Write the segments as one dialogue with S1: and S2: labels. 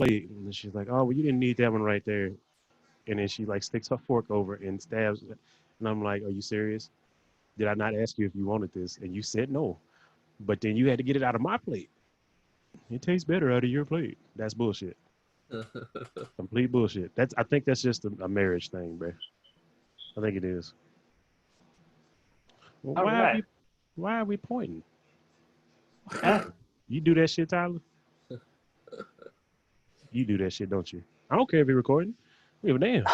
S1: plate, and she's like, "Oh, well, you didn't need that one right there." And then she like sticks her fork over and stabs it. And I'm like, "Are you serious? Did I not ask you if you wanted this?" And you said no. But then you had to get it out of my plate. It tastes better out of your plate. That's bullshit. Complete bullshit. I think that's just a marriage thing, bro. I think it is. Well,
S2: All right.
S1: why are we pointing?
S2: Huh?
S1: You do that shit, Tyler? You do that shit, don't you? I don't care if you're recording. Give a damn.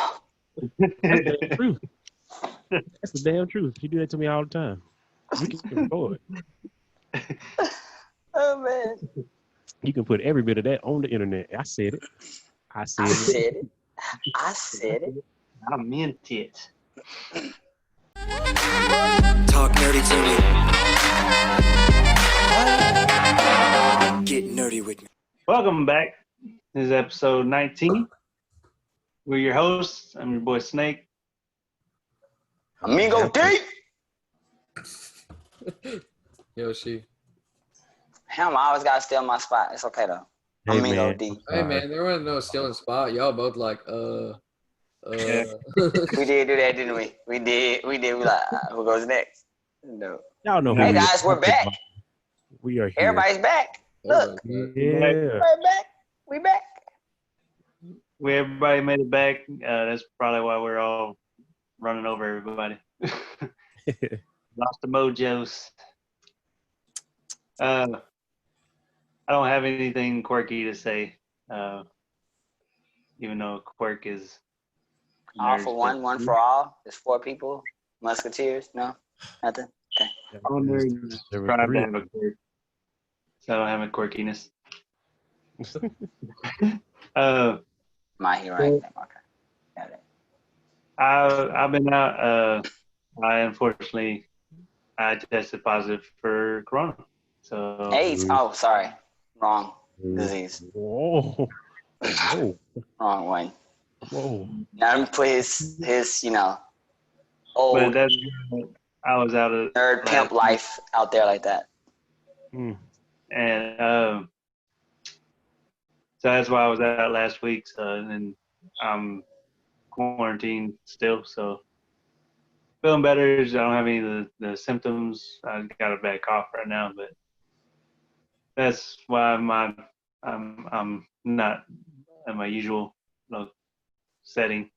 S1: That's the damn truth. That's the damn truth. You do that to me all the time. We can record.
S3: Oh man.
S1: You can put every bit of that on the internet. I said it. I said
S3: I
S1: it.
S3: said it. I said it.
S2: I meant it.
S4: Talk nerdy to me. Get nerdy with me.
S2: Welcome back. This is episode 19. We're your hosts. I'm your boy Snake.
S3: Amigo D.
S5: Yoshi.
S3: Him, I always gotta steal my spot. It's okay though.
S1: Hey,
S3: Amigo
S1: man.
S3: D.
S5: Hey man, there wasn't no stealing spot. Y'all both like
S2: Yeah.
S3: We did do that, didn't we? We did. We like, who goes next? No.
S1: Y'all know who
S3: Hey
S1: we
S3: guys,
S1: are.
S3: we're back.
S1: We are here.
S3: Everybody's back. Look,
S1: Yeah.
S3: we're back. We back.
S2: Everybody made it back. That's probably why we're all running over everybody. Lost the mojos. I don't have anything quirky to say, even though quirk is
S3: All
S2: nerds,
S3: for one, one for all. There's 4 people. Musketeers. No, nothing. Okay.
S2: all nerds
S1: There were
S2: strive to
S1: 3.
S2: have a quirk, so I don't have a quirkiness.
S3: My hero. Okay. Got it.
S2: I've been out. Unfortunately I tested positive for corona. So
S3: AIDS. Oh, sorry. Wrong disease.
S1: Whoa. Whoa.
S3: Wrong one.
S1: Whoa.
S3: Now let me put his
S2: but
S3: old
S2: that's I was out of
S3: nerd pimp life out there like that.
S1: Mm.
S2: and so that's why I was out last week. So and then I'm quarantined still. So feeling better. I don't have any of the symptoms. I got a bad cough right now, but that's why I'm not in my usual setting.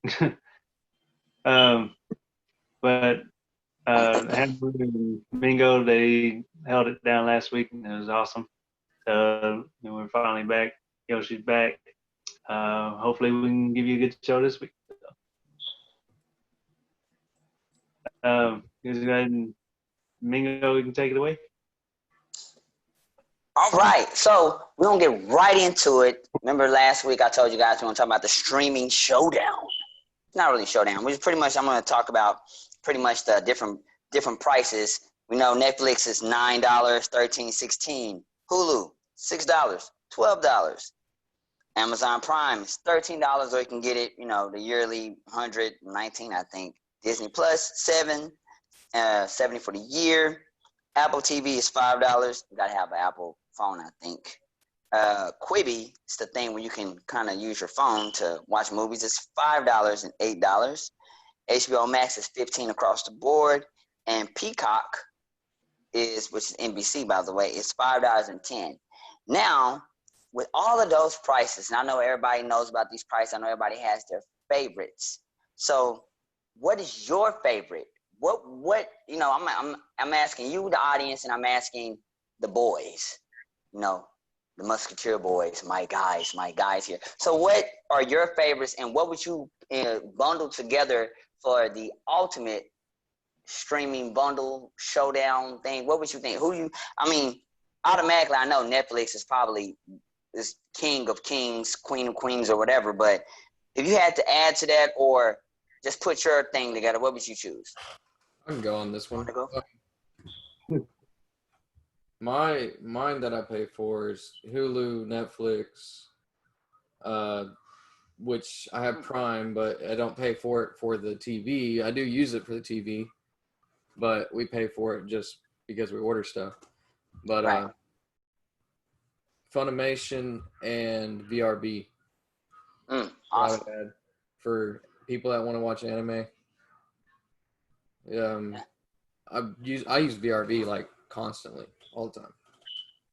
S2: But Hamburg and Mingo, they held it down last week, and it was awesome. So we're finally back. Yoshi's back. Hopefully, we can give you a good show this week. Go ahead and Mingo, you can take it away.
S3: All right, so we're gonna get right into it. Remember last week I told you guys we're gonna talk about the streaming showdown. It's not really showdown. We just pretty much I'm gonna talk about pretty much the different prices. We know Netflix is $9, $13, $16. Hulu, $6, $12. Amazon Prime is $13, or you can get it, the yearly $119, I think. Disney Plus, $7.70 for the year. Apple TV is $5. You gotta have an Apple phone, I think. Quibi is the thing where you can kind of use your phone to watch movies. It's $5 and $8. HBO Max is $15 across the board, and Peacock which is NBC by the way, is $5 and $10. Now, with all of those prices, and I know everybody knows about these prices. I know everybody has their favorites. So, what is your favorite? What I'm asking you, the audience, and I'm asking the boys, the Musketeer boys, my guys here. So what are your favorites, and what would you bundle together for the ultimate streaming bundle showdown thing? What would you think? Automatically, I know Netflix is probably is king of kings, queen of queens, or whatever, but if you had to add to that or just put your thing together, what would you choose?
S5: I can go on this one.
S3: Go?
S5: Mine that I pay for is Hulu, Netflix, which I have Prime, but I don't pay for it for the TV. I do use it for the TV, but we pay for it just because we order stuff. But
S3: Right.
S5: Funimation and VRB.
S3: Mm,
S5: I
S3: awesome.
S5: would add for people that want to watch anime.
S3: Yeah.
S5: I use VRV like constantly, all the time.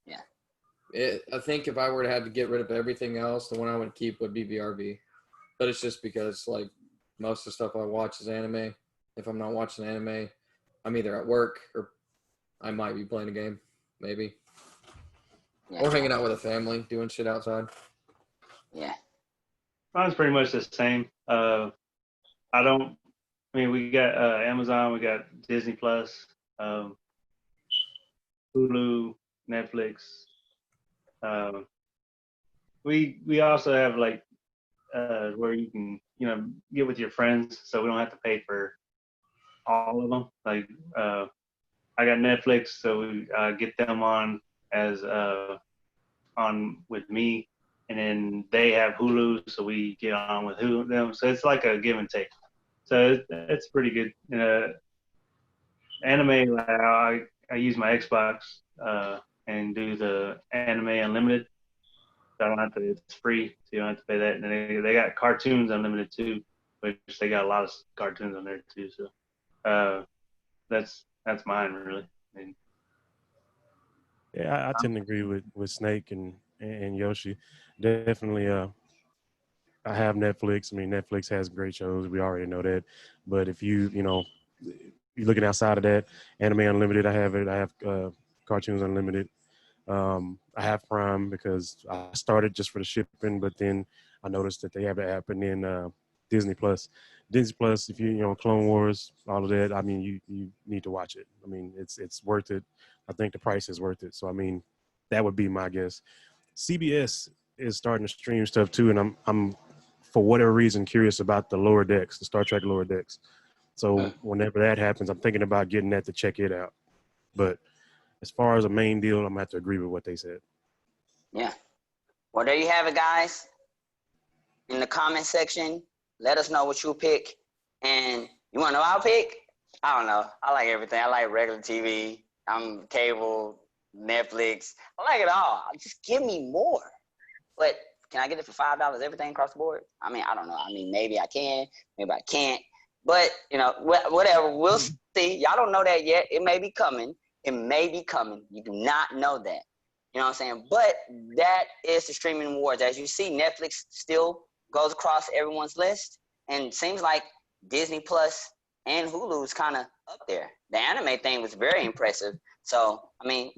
S3: Yeah.
S5: I think if I were to have to get rid of everything else, the one I would keep would be VRV. But it's just because like most of the stuff I watch is anime. If I'm not watching anime, I'm either at work or I might be playing a game, maybe,
S3: Yeah.
S5: or hanging out with a family, doing shit outside.
S3: Yeah.
S2: Mine's pretty much the same. I don't. I mean, we got Amazon, we got Disney Plus, um, Hulu, Netflix. Um, we also have like where you can get with your friends, so we don't have to pay for all of them. Like I got Netflix, so we get them on as on with me, and then they have Hulu, so we get on with them. So it's like a give and take. So it's pretty good. Anime, like, I use my Xbox and do the Anime Unlimited. So I don't have to. It's free, so you don't have to pay that. And then they got Cartoons Unlimited too, which they got a lot of cartoons on there too. So that's mine really. I mean,
S1: Yeah, I tend to agree with Snake and Yoshi. Definitely, I have Netflix. I mean, Netflix has great shows. We already know that. But if you're looking outside of that, Anime Unlimited, I have it. I have Cartoons Unlimited. I have Prime because I started just for the shipping, but then I noticed that they have the app, and then Disney Plus. Disney Plus, if Clone Wars, all of that. I mean, you need to watch it. I mean, it's worth it. I think the price is worth it. So I mean, that would be my guess. CBS is starting to stream stuff too, and I'm for whatever reason curious about the lower decks, the Star Trek lower decks. So whenever that happens, I'm thinking about getting that to check it out. But as far as a main deal, I'm gonna have to agree with what they said.
S3: Yeah. Well, there you have it, guys. In the comment section, let us know what you pick. And you want to know what I'll pick? I don't know. I like everything. I like regular TV. I'm cable, Netflix. I like it all. Just give me more. But can I get it for $5? Everything across the board? I mean, I don't know. I mean, maybe I can, maybe I can't. But whatever. We'll see. Y'all don't know that yet. It may be coming. It may be coming. You do not know that. You know what I'm saying? But that is the streaming wars. As you see, Netflix still goes across everyone's list, and it seems like Disney Plus and Hulu is kind of up there. The anime thing was very impressive. So, I mean,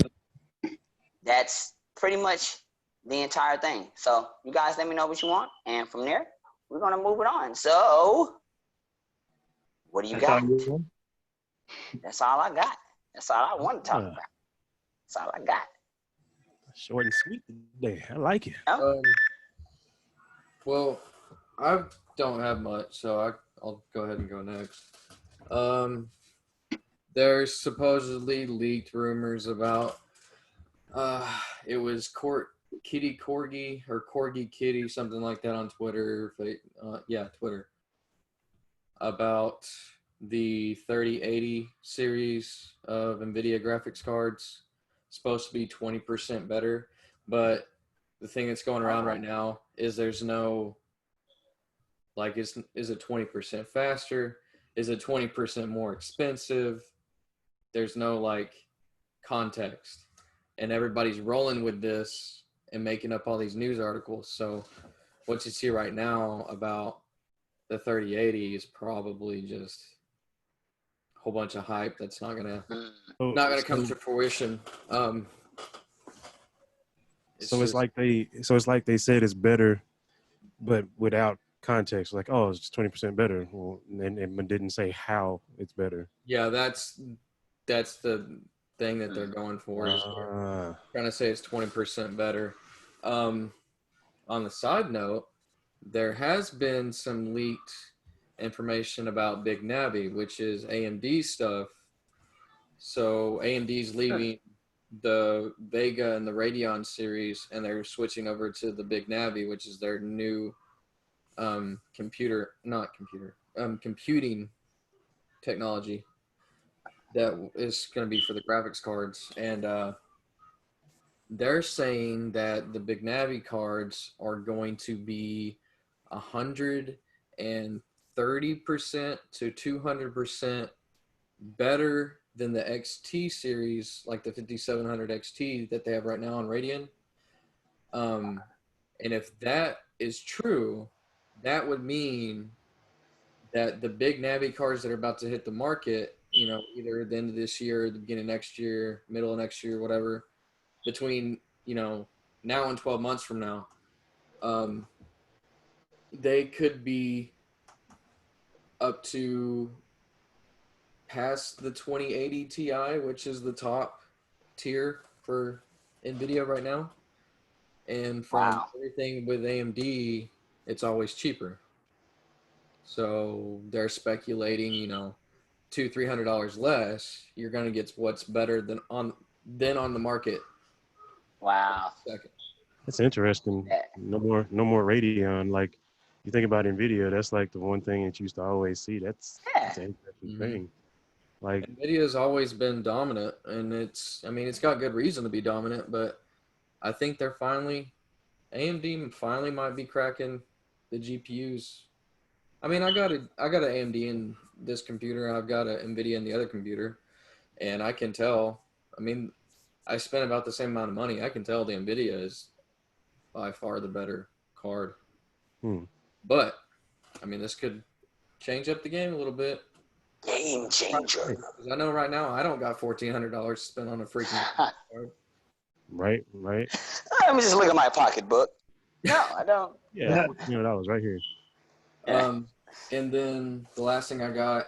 S3: that's pretty much the entire thing. So, you guys let me know what you want, and from there, we're going to move it on. So, what do you got? That's all I got. That's all I want to talk about. That's all I got.
S1: Short and sweet today. I like it.
S5: Well, I don't have much, so I'll go ahead and go next. There's supposedly leaked rumors about it was Kitty Corgi or Corgi Kitty, something like that on Twitter. Twitter. About the 3080 series of NVIDIA graphics cards. Supposed to be 20% better, but the thing that's going around right now is there's no, like, is it 20% faster? Is it 20% more expensive? There's no, like, context. And everybody's rolling with this and making up all these news articles. So what you see right now about the 3080 is probably just a whole bunch of hype that's not gonna come to fruition.
S1: It's like they said it's better, but without context. Like, oh, it's 20% better, and didn't say how it's better.
S5: Yeah, that's the thing that they're going for. Is trying to say it's 20% better. On the side note, there has been some leaked information about Big Navi, which is AMD stuff. So AMD's leaving the Vega and the Radeon series, and they're switching over to the Big Navi, which is their new computing technology that is going to be for the graphics cards. And they're saying that the Big Navi cards are going to be 130% to 200% better than the XT series, like the 5700 XT that they have right now on Radeon. And if that is true, that would mean that the big Navi cards that are about to hit the market, either at the end of this year, the beginning of next year, middle of next year, whatever, between, now and 12 months from now, they could be up to past the 2080 Ti, which is the top tier for NVIDIA right now. And from everything with AMD, it's always cheaper. So they're speculating, $200-$300 less, you're gonna get what's better than on the market.
S3: Wow.
S5: Second.
S1: That's interesting. No more Radeon. Like you think about Nvidia, that's like the one thing that you used to always see. That's an interesting thing. Like
S5: NVIDIA's always been dominant, and it's got good reason to be dominant, but I think they're AMD finally might be cracking the GPUs. I got an AMD in this computer, I've got an NVIDIA in the other computer, and I can tell, I spent about the same amount of money. I can tell the NVIDIA is by far the better card. But, this could change up the game a little bit.
S3: Game changer.
S5: Because I know right now I don't got $1,400 to spend on a freaking card.
S1: Right.
S3: Let me just look at my pocketbook. No, I don't.
S1: Yeah, $1,400 right here.
S5: And then the last thing I got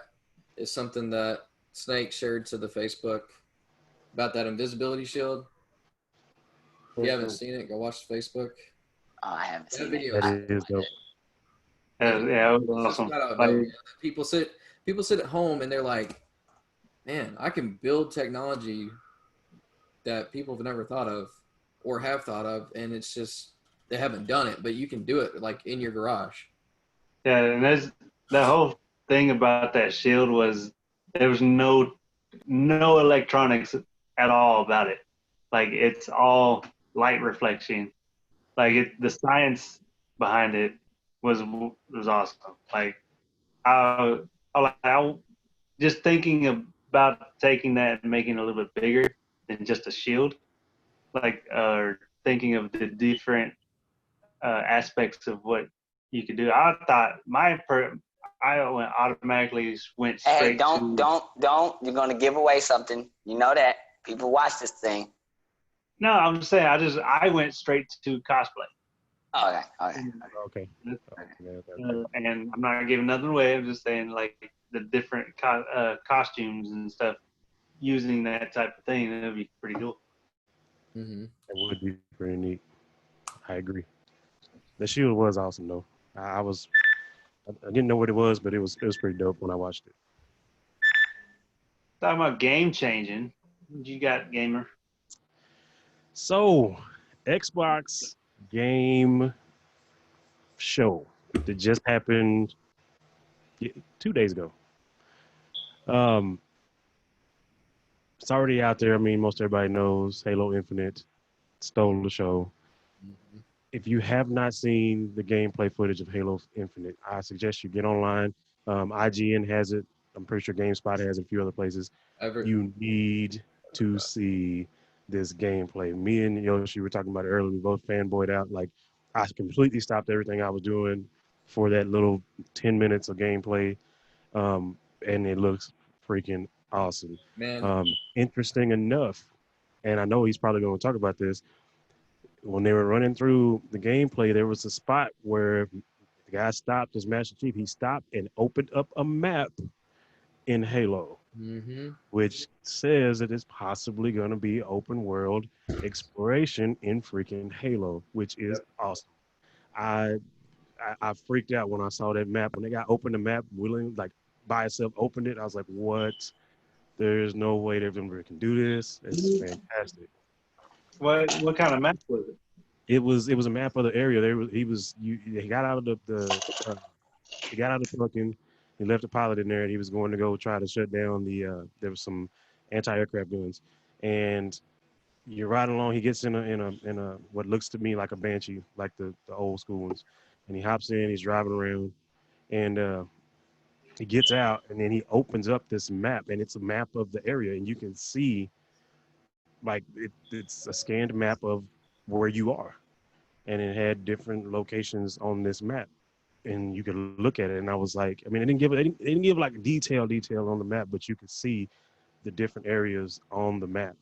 S5: is something that Snake shared to the Facebook about that invisibility shield. If you haven't seen it, go watch the Facebook.
S3: Oh, I haven't seen
S5: video.
S1: That is dope.
S2: Yeah, it was awesome.
S5: People sit at home and they're like, man, I can build technology that people have never thought of or have thought of, and it's just they haven't done it, but you can do it like in your garage.
S2: Yeah, and the whole thing about that shield was there was no electronics at all about it. Like it's all light reflection. Like the science behind it was awesome. Like I just thinking about taking that and making it a little bit bigger than just a shield. Like thinking of the different aspects of what you could do. I thought automatically went straight.
S3: Hey, don't. You're gonna give away something. You know that people watch this thing.
S2: No, I'm saying I went straight to cosplay.
S3: Okay.
S2: And I'm not giving nothing away. I'm just saying like the different costumes and stuff using that type of thing. That'd be pretty cool.
S5: Mm-hmm.
S1: It would be pretty neat. I agree. The shield was awesome though. I didn't know what it was, but it was pretty dope when I watched it.
S2: Talking about game changing. What you got, gamer?
S1: So, Xbox game show that just happened 2 days ago. It's already out there. Most everybody knows Halo Infinite stole the show.
S5: Mm-hmm.
S1: If you have not seen the gameplay footage of Halo Infinite, I suggest you get online. IGN has it. I'm pretty sure GameSpot has it, a few other places. You need to see this gameplay. Me and Yoshi were talking about it earlier. We both fanboyed out. Like, I completely stopped everything I was doing for that little 10 minutes of gameplay, and it looks freaking awesome.
S5: Man.
S1: Interesting enough, and I know he's probably going to talk about this, when they were running through the gameplay, there was a spot where the guy stopped as Master Chief. He stopped and opened up a map in Halo, which says that it's possibly going to be open world exploration in freaking Halo, which is awesome. I freaked out when I saw that map. When they got opened the map, by itself opened it, I was like, what? There's no way they're going to do this. It's fantastic.
S2: What kind of map was it?
S1: It was a map of the area. He got out of the trucking. He left the pilot in there, and he was going to go try to shut down there was some anti-aircraft guns, and you're riding along. He gets in a what looks to me like a Banshee, like the old school ones, and he hops in. He's driving around, and he gets out, and then he opens up this map, and it's a map of the area, and you can see like it's a scanned map of where you are, and it had different locations on this map, and you could look at it. And I was like, I mean, it didn't give like detail on the map, but you could see the different areas on the map,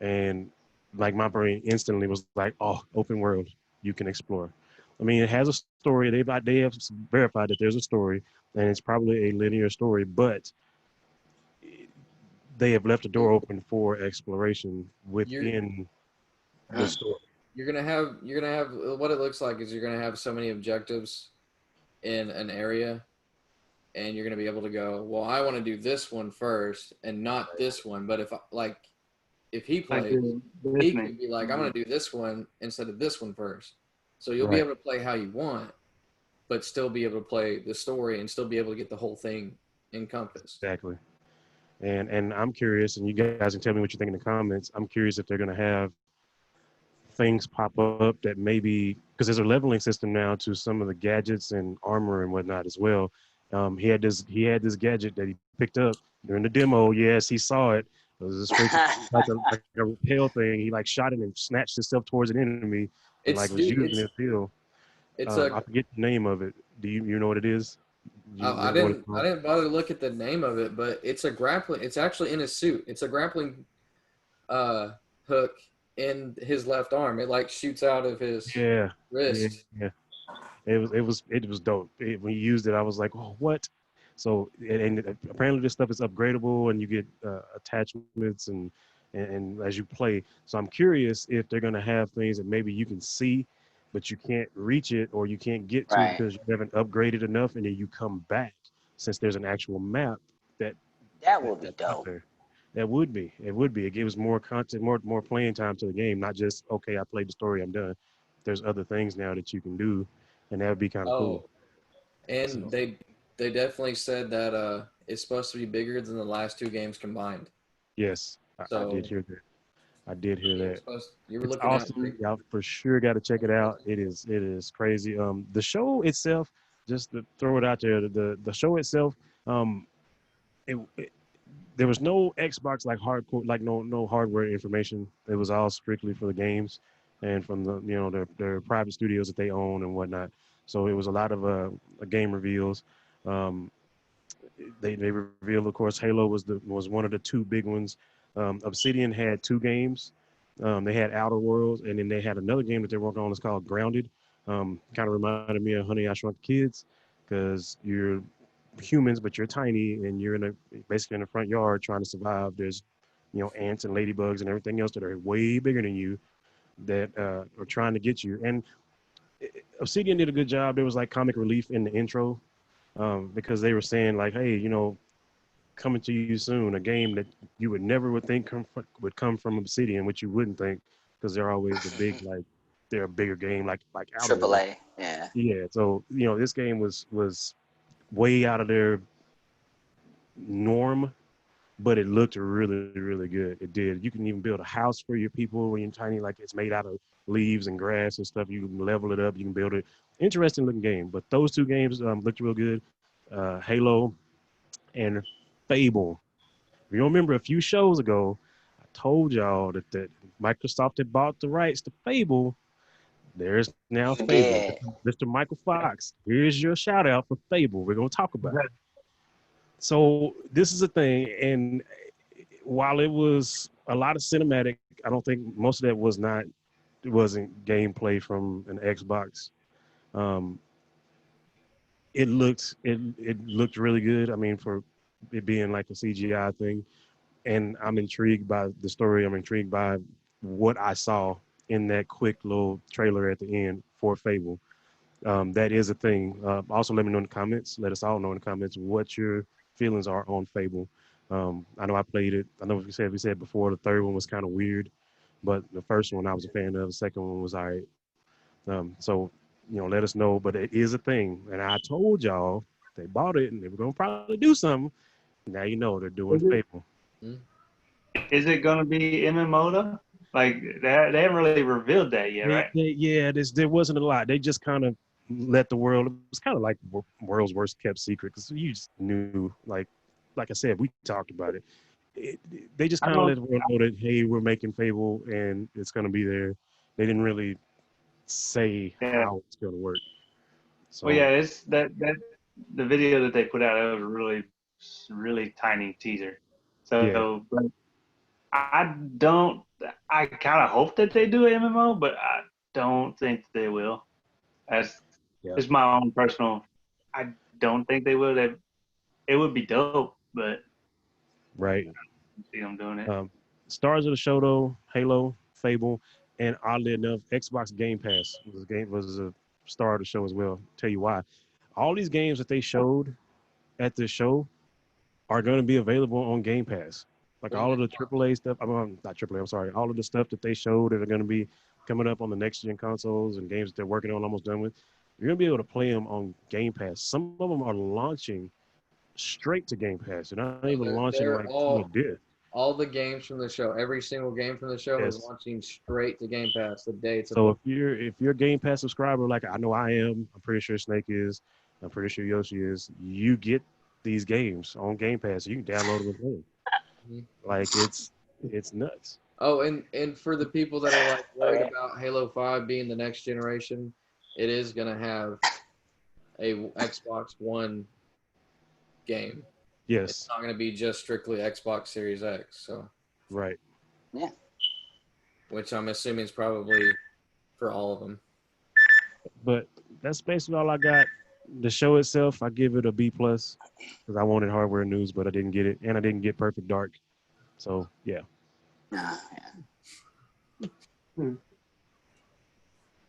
S1: and like my brain instantly was like, oh, open world, you can explore. I mean, it has a story. They have verified that there's a story, and it's probably a linear story, but they have left the door open for exploration
S5: You're
S1: within the story.
S5: you're gonna have what it looks like is you're gonna have so many objectives in an area, and you're gonna be able to go, well, I want to do this one first and not this one. But if he
S2: Like
S5: plays, he
S2: listening.
S5: could be like, I'm gonna do this one instead of this one first. So you'll be
S1: Right.
S5: able to play how you want, but still be able to play the story and still be able to get the whole thing encompassed.
S1: Exactly. And I'm curious, and you guys can tell me what you think in the comments. I'm curious if they're going to have things pop up that maybe because there's a leveling system now to some of the gadgets and armor and whatnot as well. He had this gadget that he picked up during the demo. Yes, he saw it. It was this freaking like a repel thing. He like shot it and snatched himself towards an enemy and like
S5: It's
S1: was
S5: dude,
S1: using his heal.
S5: it's
S1: I forget the name of it. Do you know what it is? You
S5: I
S1: remember what it's
S5: didn't I
S1: called?
S5: didn't bother to look at the name of it, but it's a grappling. It's actually in his suit. It's a grappling hook in his left arm. It like shoots out of his
S1: Yeah, yeah,
S5: wrist.
S1: yeah. It was dope. When you used it, I was like, oh, what? So and apparently this stuff is upgradable, and you get attachments and as you play. So I'm curious if they're gonna have things that maybe you can see, but you can't reach it or you can't get to
S3: Right.
S1: because you haven't upgraded enough, and then you come back since there's an actual map that
S3: That would be
S1: that's out
S3: dope.
S1: there. That would be. It would be. It gives more content, more playing time to the game, not just okay, I played the story, I'm done. There's other things now that you can do, and that would be kind of cool.
S5: Oh, and
S1: So
S5: they definitely said that it's supposed to be bigger than the last two games combined.
S1: yes, I did
S5: So
S1: hear that. I did hear that.
S5: you were
S1: It's
S5: looking at
S1: awesome. Y'all for sure got to check it out. It is crazy. The show itself, just to throw it out there, the show itself, um, it there was no Xbox like hardcore, like no hardware information. It was all strictly for the games and from the their private studios that they own and whatnot. So it was a lot of game reveals. Um, they revealed, of course, Halo was one of the two big ones. Obsidian had two games. They had Outer Worlds, and then they had another game that they're working on. It's called Grounded. Kind of reminded me of Honey I Shrunk the Kids, because you're humans, but you're tiny, and you're basically in the front yard trying to survive. There's ants and ladybugs and everything else that are way bigger than you that are trying to get you. And Obsidian did a good job. There was like comic relief in the intro, because they were saying like, hey, coming to you soon, a game that you would think would come from Obsidian, which you wouldn't think, because they're always a big like they're a bigger game like Outer
S3: Triple
S1: Worlds.
S3: A. Yeah.
S1: Yeah, so this game was way out of their norm, but it looked really, really good. It did. You can even build a house for your people when you're tiny, like it's made out of leaves and grass and stuff. You can level it up. You can build it. Interesting looking game. But those two games looked real good. Halo and Fable. If you remember a few shows ago, I told y'all that Microsoft had bought the rights to Fable. There's now
S3: You
S1: Fable.
S3: did.
S1: Mr. Michael Fox, here's your shout out for Fable. We're going to talk about it. So this is a thing, and while it was a lot of cinematic, I don't think most of that it wasn't gameplay from an Xbox. Um, it looked really good. I mean, for it being like a CGI thing, and I'm intrigued by the story. I'm intrigued by what I saw in that quick little trailer at the end for Fable. That is a thing. Also, let me know in the comments. Let us all know in the comments what your feelings are on Fable. I know I played it. I know we said before the third one was kind of weird, but the first one I was a fan of. The second one was all right. So let us know. But it is a thing, and I told y'all they bought it and they were gonna probably do something. Now you know they're doing
S2: Is it,
S1: Fable.
S2: is it going to be MMO though? Like they haven't really revealed that yet, right?
S1: Yeah, there wasn't a lot. They just kind of let the world. It was kind of like world's worst kept secret because you just knew, like I said, we talked about it. They just
S2: I
S1: kind of let
S2: don't.
S1: the world know that hey, we're making Fable and it's gonna be there. They didn't really say
S2: Yeah.
S1: how it's gonna work.
S2: Well,
S1: So
S2: yeah. It's that the video that they put out. It was a really tiny teaser.
S1: yeah,
S2: So, but I don't. I kind of hope that they do an MMO, but I don't think they will. That's
S1: yeah,
S2: it's my own personal. I don't think they will. That it would be dope, but
S1: right.
S2: I don't see them doing it.
S1: Stars of the show though, Halo, Fable, and oddly enough, Xbox Game Pass was a star of the show as well. Tell you why. All these games that they showed at the show are going to be available on Game Pass. Like all of the AAA stuff, not AAA, I'm sorry, all of the stuff that they showed that are going to be coming up on the next gen consoles and games that they're working on, almost done with, you're going to be able to play them on Game Pass. Some of them are launching straight to Game Pass. They're not even launching
S5: They're
S1: like to a disc.
S5: all the games from the show. Every single game from the show is
S1: Yes.
S5: launching straight to Game Pass the day it's
S1: So
S5: available.
S1: if you're a Game Pass subscriber, like I know I am, I'm pretty sure Snake is, I'm pretty sure Yoshi is, you get these games on Game Pass. You can download them and play them.
S5: Mhm.
S1: Like it's nuts.
S5: Oh, and for the people that are like worried about Halo 5 being the next generation, it is gonna have a Xbox One game. It's
S1: Yes,
S5: not gonna be just strictly Xbox Series X. So,
S1: right.
S3: Yeah.
S5: which I'm assuming is probably for all of them.
S1: But that's basically all I got. The show itself, I give it a B plus because I wanted hardware news, but I didn't get it, and I didn't get Perfect Dark. So yeah,
S3: Yeah.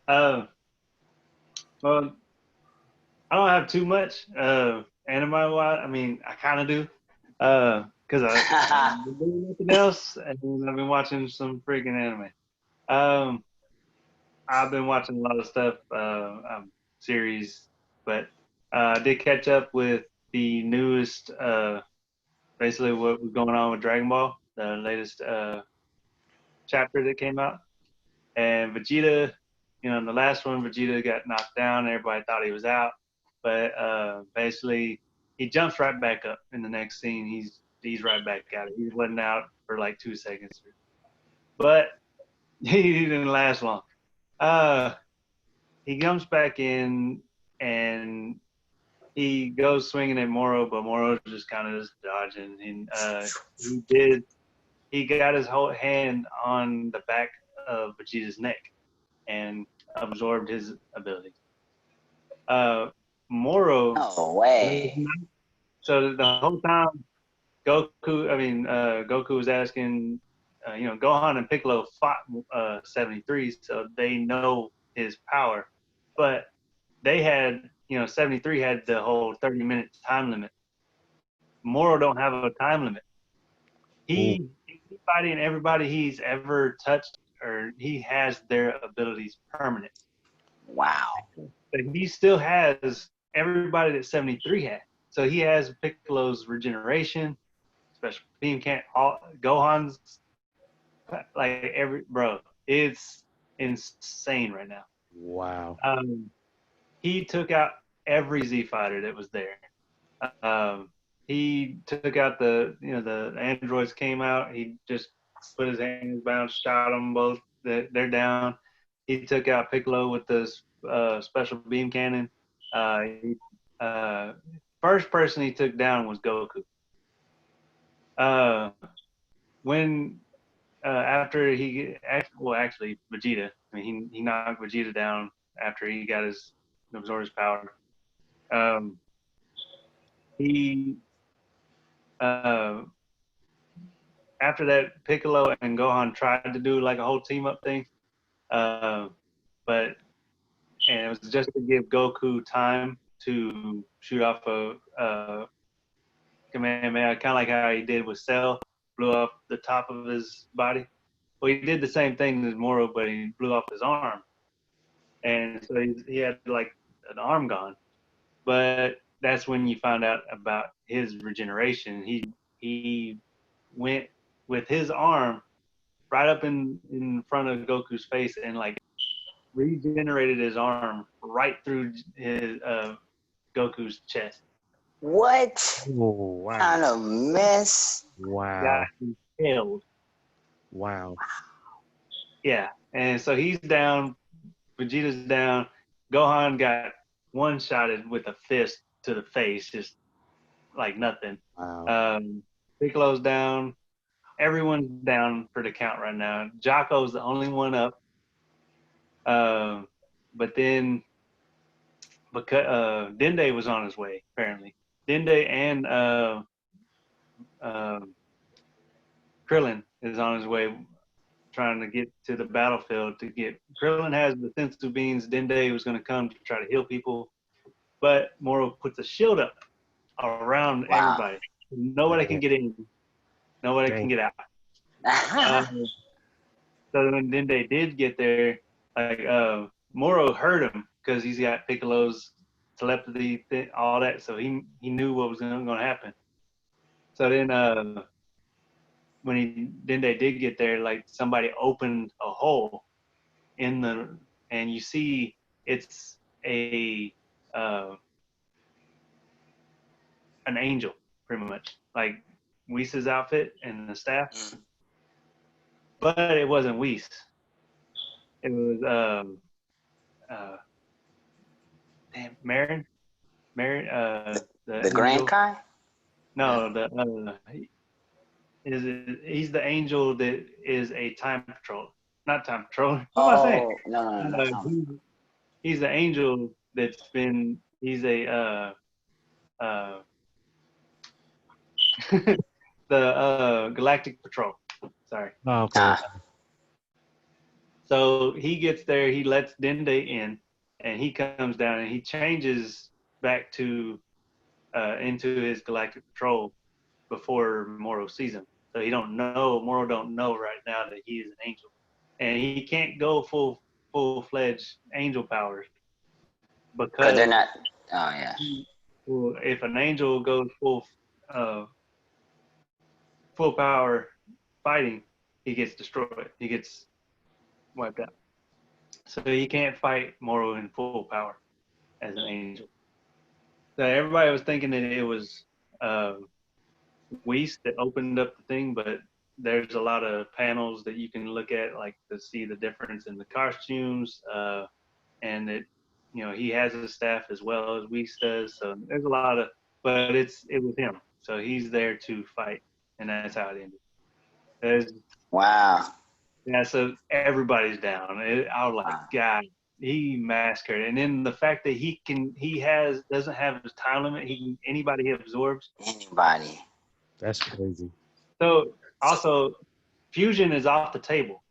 S2: Uh, well, I don't have too much anime wise. I mean, I kind of do because I've been doing nothing else, and I've been watching some freaking anime. Um, I've been watching a lot of stuff, series, but I did catch up with the newest, basically what was going on with Dragon Ball, the latest chapter that came out. And Vegeta, in the last one, Vegeta got knocked down. Everybody thought he was out, but basically he jumps right back up in the next scene. He's right back at it. He wasn't out for like 2 seconds, but he didn't last long. Uh, he comes back in and he goes swinging at Moro, but Moro's just kind of just dodging. And he got his whole hand on the back of Vegeta's neck and absorbed his abilities. Moro,
S3: No way.
S2: so the whole time Goku was asking, Gohan and Piccolo fought 73, so they know his power, but they had, 73 had the whole 30-minute time limit. Moro don't have a time limit.
S1: Ooh,
S2: Anybody and everybody he's ever touched, or he has their abilities permanent.
S3: Wow.
S2: But he still has everybody that 73 had. So he has Piccolo's regeneration, special beam can't all Gohan's, like every bro. It's insane right now.
S1: wow.
S2: He took out every Z fighter that was there. He took out the androids came out. He just put his hands down, shot them both. They're down. He took out Piccolo with the special beam cannon. He, first person he took down was Goku. Uh, when after actually Vegeta. I mean, he knocked Vegeta down after he got his absorbed his power. Um, he uh, After that, Piccolo and Gohan tried to do like a whole team up thing, uh, but and it was just to give Goku time to shoot off a Kamehameha, kind of like how he did with Cell, blew off the top of his body. Well, he did the same thing as Moro, but he blew off his arm, and so he had like an arm gone. But that's when you found out about his regeneration. He went with his arm right up in front of Goku's face and like regenerated his arm right through his Goku's chest.
S3: What
S1: Oh,
S3: kind
S1: wow.
S3: of mess?
S1: Wow.
S2: Got him killed.
S1: Wow.
S2: Yeah, and so he's down. Vegeta's down. Gohan got one-shotted with a fist to the face, just like nothing.
S1: Wow.
S2: Piccolo's down. Everyone's down for the count right now. Jocko's the only one up. But then, because Dende was on his way, apparently. Dende and Krillin is on his way, trying to get to the battlefield to get. Krillin has the sensu beans. Dende was going to come to try to heal people, but Moro puts a shield up around
S3: Wow.
S2: everybody. Nobody can get in. Nobody can
S1: Dang.
S2: get out. So when Dende did get there, like Moro heard him because he's got Piccolo's telepathy, all that. So he knew what was going to happen. So then when Dende did get there, like somebody opened a hole in the, and you see it's a an angel, pretty much like Whis' outfit and the staff, but it wasn't Whis. It was Marin, the
S3: The Grand
S2: angel.
S3: Kai?
S2: No, he's the angel that is a time patrol, not time patrol. What am I saying?
S3: No.
S2: He's the angel that's been. He's a the Galactic Patrol. Sorry.
S1: Oh, okay.
S2: So he gets there. He lets Dende in, and he comes down and he changes back to into his Galactic Patrol before Moro sees him. So Moro don't know right now that he is an angel, and he can't go full-fledged angel powers
S3: Because they're
S2: because
S3: not. Oh yeah.
S2: if an angel goes full power fighting, he gets destroyed. He gets wiped out. So he can't fight Moro in full power as an angel. So everybody was thinking that it was Whis that opened up the thing, but there's a lot of panels that you can look at, like to see the difference in the costumes, and he has a staff as well as Whis does. So there's a lot of, but it was him. So he's there to fight, and that's how it ended.
S3: Wow.
S2: Yeah, so everybody's down. I was like, God, he massacred. And then the fact that doesn't have his time limit. Anybody he absorbs.
S3: Anybody.
S1: That's crazy.
S2: So also, fusion is off the table.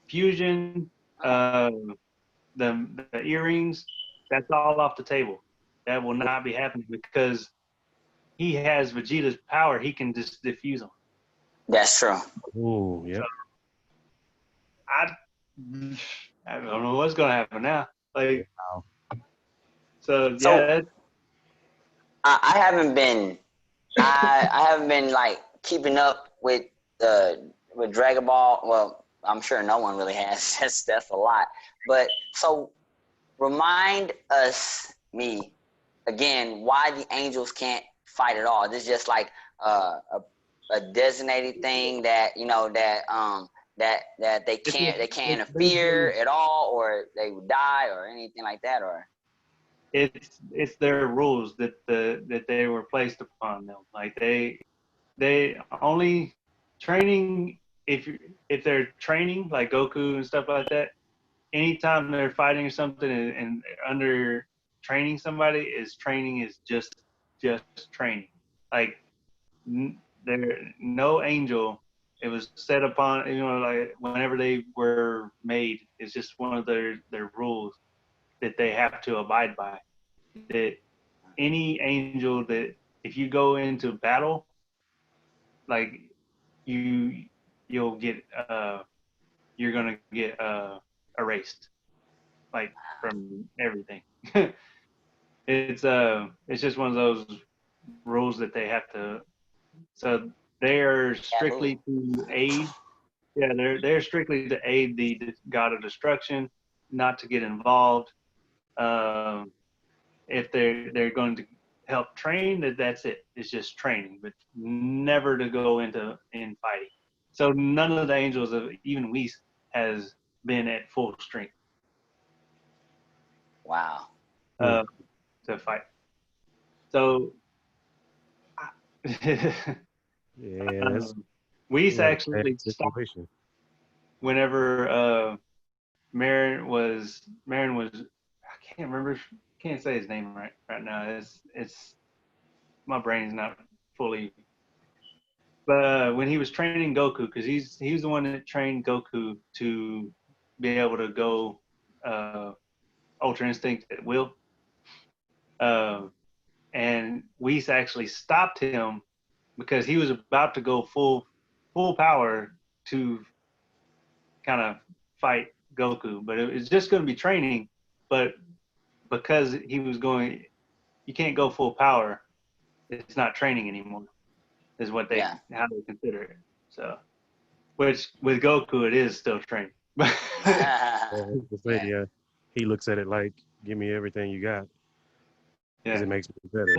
S2: Fusion, the earrings, that's all off the table. That will not be happening because he has Vegeta's power. He can just diffuse them.
S3: That's true.
S1: Oh, yeah.
S2: I don't know what's gonna happen now. Like,
S1: Wow.
S2: so
S3: So-
S2: yeah.
S3: I haven't been. I haven't been like keeping up with Dragon Ball. Well, I'm sure no one really has. That's a lot. But so remind me again, why the angels can't fight at all. This is just like a designated thing that that they can't interfere at all, or they would die, or anything like that, or
S2: It's their rules that they were placed upon them. Like they only training if they're training like Goku and stuff like that. Anytime they're fighting or something and under training somebody, training is just training. Like there no angel. It was set upon like whenever they were made. It's just one of their rules that they have to abide by. That any angel that if you go into battle, like you'll get you're gonna get erased, like from everything. It's just one of those rules that they have to. So they're strictly to aid. Yeah, they're strictly to aid the god of destruction. not to get involved. If they're going to help train, that's it. It's just training, but never to go in fighting. So none of the angels of even Whis has been at full strength
S3: Wow.
S2: to fight. So
S1: Yeah, that's
S2: Whis
S1: what a bad
S2: actually stopped
S1: situation.
S2: whenever Marin was I can't remember, can't say his name right now. It's my brain's not fully. But when he was training Goku, because he was the one that trained Goku to be able to go Ultra Instinct at will, and Whis actually stopped him because he was about to go full power to kind of fight Goku, but it was just going to be training. But because he was going, you can't go full power. It's not training anymore, is what how they consider it. So, which with Goku, it is still training.
S1: Yeah, he looks at it like, give me everything you got, because it makes me better.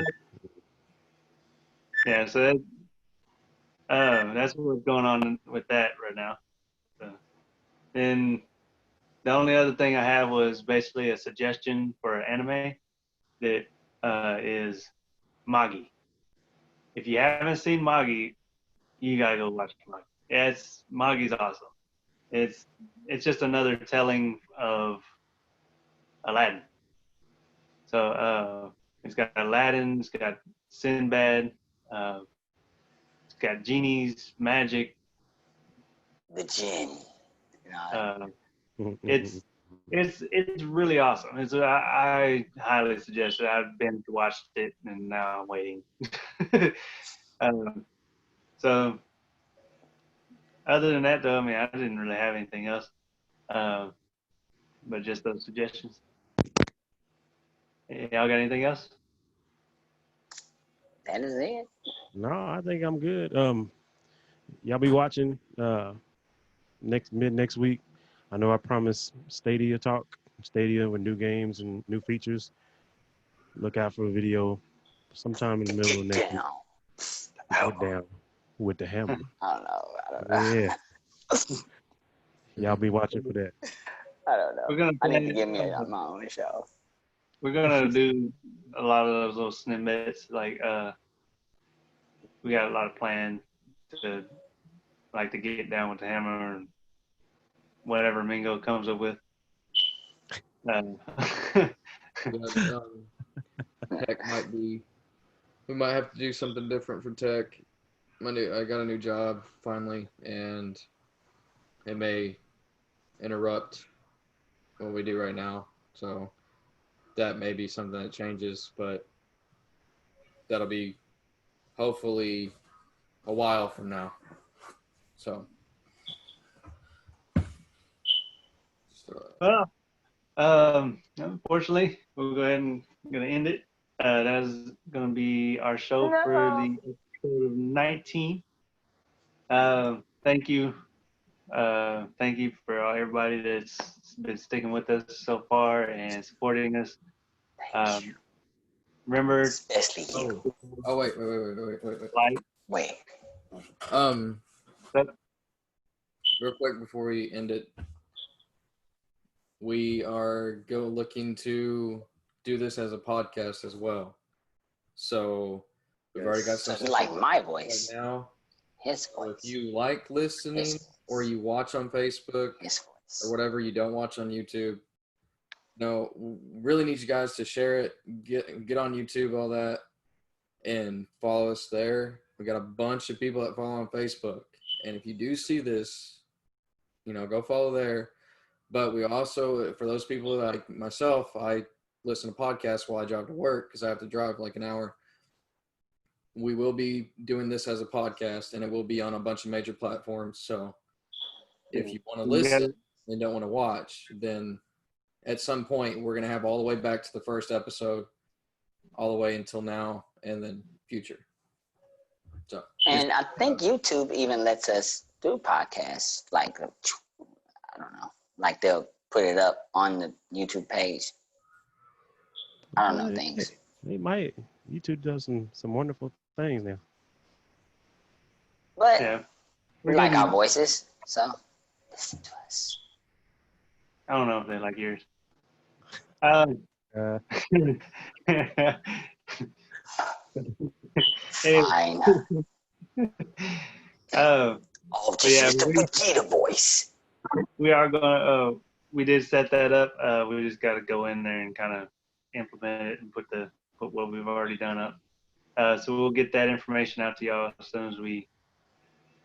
S2: Yeah, so that's what's going on with that right now. So, and the only other thing I have was basically a suggestion for an anime that is Magi. If you haven't seen Magi, you gotta go watch Magi. Yeah, Magi's awesome. It's just another telling of Aladdin. So it's got Aladdin, it's got Sinbad, it's got genies, magic.
S3: The gin.
S2: It's really awesome. I highly suggest it. I've been to watch it and now I'm waiting. So other than that, though, I mean, I didn't really have anything else, but just those suggestions. Y'all got anything else?
S3: That is it.
S1: No, I think I'm good. Y'all be watching next week. I know I promised Stadia talk, Stadia with new games and new features. Look out for a video sometime in the middle of next week. Get down with the hammer.
S3: I don't know.
S1: Yeah. Y'all be watching for that.
S3: I don't know. I need to give me my own show.
S2: We're gonna do a lot of those little snippets. Like we got a lot of plans to get down with the hammer and whatever Mingo comes up with.
S5: Tech might be. We might have to do something different for tech. I got a new job finally, and it may interrupt what we do right now. So that may be something that changes, but that'll be hopefully a while from now. So
S2: well, unfortunately, we'll go ahead and gonna end it. That is gonna be our show for the episode of 19. Thank you. Thank you for everybody that's been sticking with us so far and supporting us. Remember,
S3: especially you.
S5: Oh wait.
S3: Wait.
S5: Real quick before we end it, we are looking to do this as a podcast as well. So we've already got some.
S3: You like my voice
S5: right now.
S3: His voice.
S5: So if you like listening or you watch on Facebook or whatever, you don't watch on YouTube. No, really need you guys to share it. Get on YouTube, all that, and follow us there. We got a bunch of people that follow on Facebook, and if you do see this, go follow there. But we also, for those people like myself, I listen to podcasts while I drive to work because I have to drive like an hour. We will be doing this as a podcast, and it will be on a bunch of major platforms. So if you want to listen and don't want to watch, then at some point we're going to have all the way back to the first episode, all the way until now, and then future. So,
S3: and I think YouTube even lets us do podcasts. Like, I don't know. Like they'll put it up on the YouTube page. I don't know things.
S1: They might. YouTube does some wonderful things now.
S3: But
S2: Yeah.
S3: we like our voices, so listen to us.
S2: I don't know if they like yours.
S1: Uh,
S3: Fine.
S2: Oh,
S3: This
S2: yeah,
S3: is the Vegeta voice.
S2: we are gonna. We did set that up. We just got to go in there and kind of implement it and put what we've already done up. So we'll get that information out to y'all as soon as we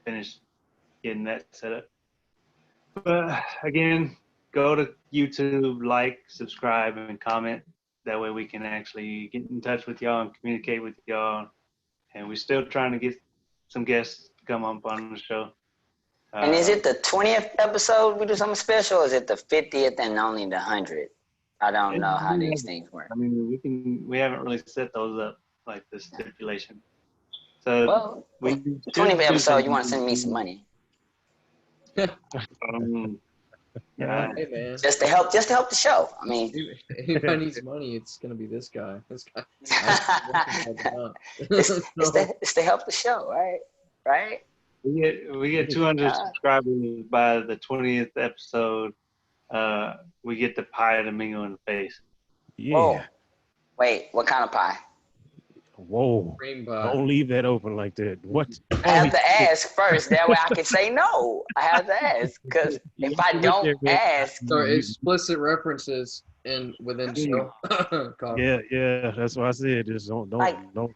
S2: finish getting that set up. But again, go to YouTube, like, subscribe, and comment. That way we can actually get in touch with y'all and communicate with y'all. And we're still trying to get some guests to come up on the show.
S3: And is it the 20th episode we do something special, or is it the 50th and only the 100th? I don't know how these things work.
S2: I mean, we haven't really set those up like the stipulation. So
S3: Well,
S2: we
S3: 20th episode, you want to send me some money.
S2: Yeah.
S5: Hey man,
S3: Just to help the show. I mean,
S5: anybody needs money, it's gonna be this guy. This guy.
S3: it's to help the show, right? Right?
S2: We get 200 subscribers by the 20th episode. We get the pie to mingle in the face.
S1: yeah.
S3: Whoa. Wait, what kind of pie?
S1: Whoa.
S5: Cream pie.
S1: Don't leave that open like that. What?
S3: I have to ask first. That way I can say no. I have to ask. Because if I don't ask.
S5: So explicit references within show.
S1: Yeah. That's what I said. Just don't.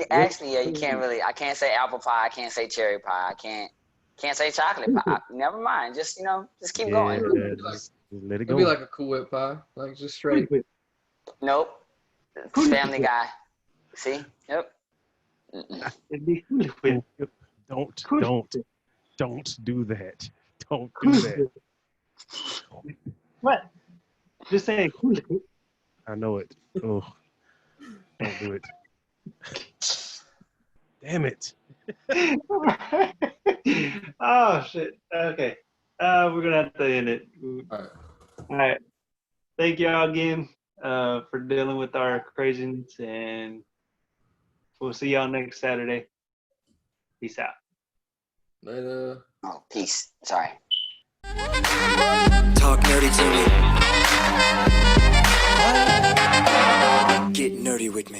S3: Actually, yeah, you can't really. I can't say apple pie. I can't say cherry pie. I can't say chocolate pie. Never mind. Just keep going.
S1: Yeah, just let it go.
S5: It'd be like a Cool Whip pie, like just straight.
S3: Nope. Family Guy. See? Yep.
S2: It'd be cool.
S1: Don't do that. Don't do that.
S2: What? Just say cool.
S1: I know it. Oh, don't do it. Damn it.
S2: Oh shit. Okay. We're gonna have to end it.
S5: All
S2: right. Thank y'all again for dealing with our craziness, and we'll see y'all next Saturday. Peace out.
S5: Later.
S3: Oh, peace. Sorry.
S4: Talk nerdy to me. Get nerdy with me.